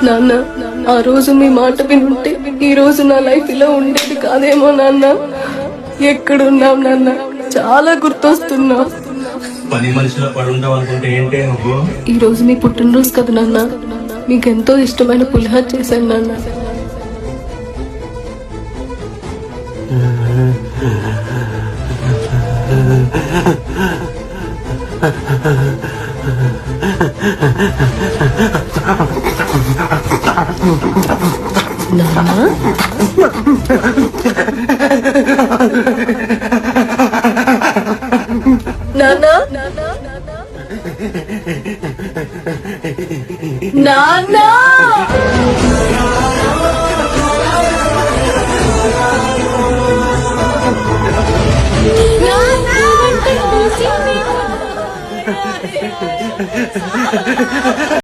నాన్న, ఆ రోజు మీ మాట వినుంటే ఈ రోజు నా లైఫ్ ఇలా ఉండేది కాదేమో నాన్న. ఎక్కడున్నావు నాన్న? చాలా గుర్తొస్తున్నావు. పని మనిషిలో పడి ఉంటావు అనుకుంటే ఏంటే నువ్వు? ఈ రోజు మీ పుట్టినరోజు కదా నాన్న, మీకెంతో ఇష్టమైన పులిహోర చేశాను నాన్న. నాన్న, నాన్న, నాన్న.